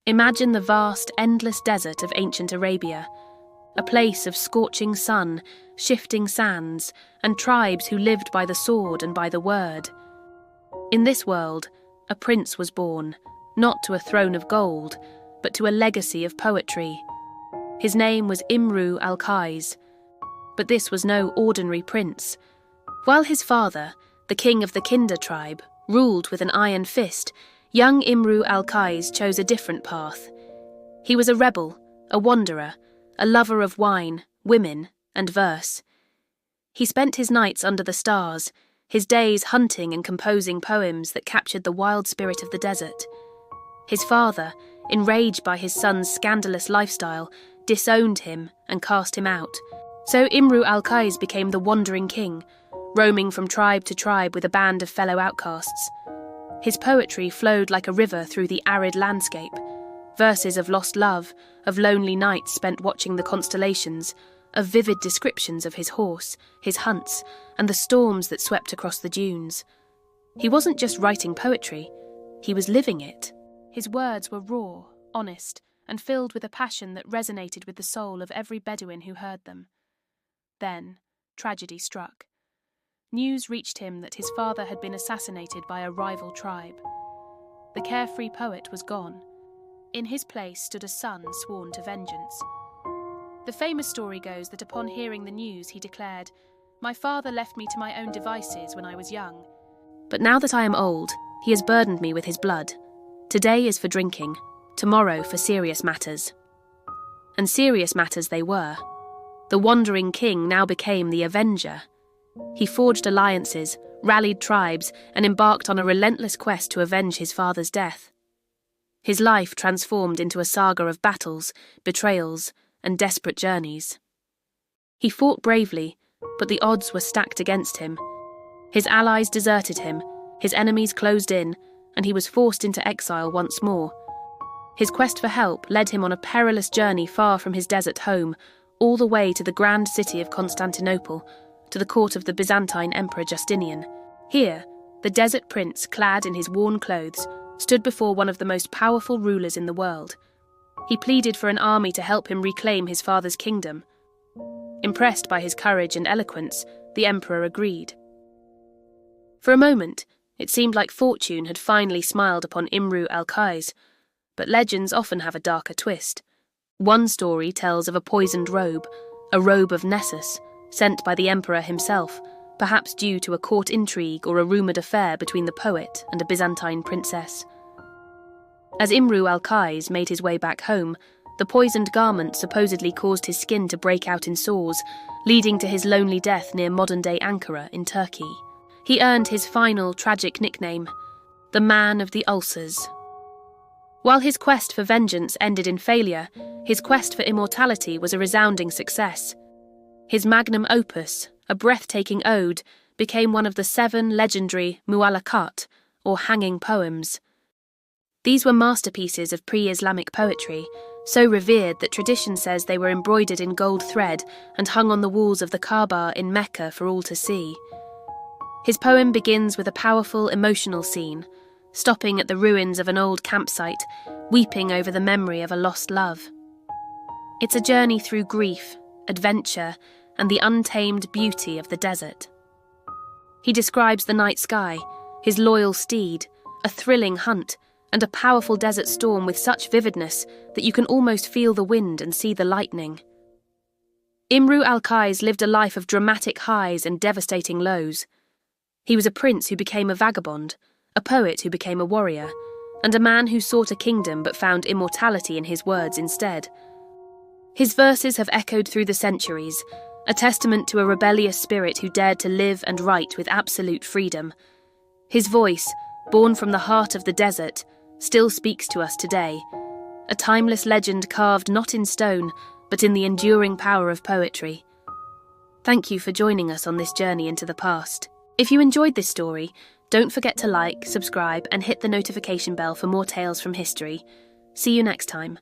Imagine the vast, endless desert of ancient Arabia, a place of scorching sun, shifting sands, and tribes who lived by the sword and by the word. In this world, a prince was born, not to a throne of gold, but to a legacy of poetry. His name was Imru al-Qays, but this was no ordinary prince. While his father, the king of the Kinda tribe, ruled with an iron fist, young Imru al-Qays chose a different path. He was a rebel, a wanderer, a lover of wine, women, and verse. He spent his nights under the stars, his days hunting and composing poems that captured the wild spirit of the desert. His father, enraged by his son's scandalous lifestyle, disowned him and cast him out. So Imru al-Qays became the wandering king, roaming from tribe to tribe with a band of fellow outcasts. His poetry flowed like a river through the arid landscape, verses of lost love, of lonely nights spent watching the constellations, of vivid descriptions of his horse, his hunts, and the storms that swept across the dunes. He wasn't just writing poetry, he was living it. His words were raw, honest, and filled with a passion that resonated with the soul of every Bedouin who heard them. Then, tragedy struck. News reached him that his father had been assassinated by a rival tribe. The carefree poet was gone. In his place stood a son sworn to vengeance. The famous story goes that upon hearing the news he declared, "My father left me to my own devices when I was young. But now that I am old, he has burdened me with his blood. Today is for drinking, tomorrow for serious matters." And serious matters they were. The wandering king now became the avenger. He forged alliances, rallied tribes, and embarked on a relentless quest to avenge his father's death. His life transformed into a saga of battles, betrayals, and desperate journeys. He fought bravely, but the odds were stacked against him. His allies deserted him, his enemies closed in, and he was forced into exile once more. His quest for help led him on a perilous journey far from his desert home, all the way to the grand city of Constantinople, to the court of the Byzantine Emperor Justinian. Here, the desert prince, clad in his worn clothes, stood before one of the most powerful rulers in the world. He pleaded for an army to help him reclaim his father's kingdom. Impressed by his courage and eloquence, the emperor agreed. For a moment, it seemed like fortune had finally smiled upon Imru al-Qays, but legends often have a darker twist. One story tells of a poisoned robe, a robe of Nessus, sent by the emperor himself, perhaps due to a court intrigue or a rumoured affair between the poet and a Byzantine princess. As Imru al-Qays made his way back home, the poisoned garment supposedly caused his skin to break out in sores, leading to his lonely death near modern-day Ankara in Turkey. He earned his final tragic nickname, the Man of the Ulcers. While his quest for vengeance ended in failure, his quest for immortality was a resounding success. His magnum opus, a breathtaking ode, became one of the 7 legendary mu'allaqat, or hanging poems. These were masterpieces of pre-Islamic poetry, so revered that tradition says they were embroidered in gold thread and hung on the walls of the Kaaba in Mecca for all to see. His poem begins with a powerful, emotional scene, stopping at the ruins of an old campsite, weeping over the memory of a lost love. It's a journey through grief, adventure, and the untamed beauty of the desert. He describes the night sky, his loyal steed, a thrilling hunt, and a powerful desert storm with such vividness that you can almost feel the wind and see the lightning. Imru al-Qays lived a life of dramatic highs and devastating lows. He was a prince who became a vagabond, a poet who became a warrior, and a man who sought a kingdom but found immortality in his words instead. His verses have echoed through the centuries, a testament to a rebellious spirit who dared to live and write with absolute freedom. His voice, born from the heart of the desert, still speaks to us today, a timeless legend carved not in stone, but in the enduring power of poetry. Thank you for joining us on this journey into the past. If you enjoyed this story, don't forget to like, subscribe, and hit the notification bell for more tales from history. See you next time.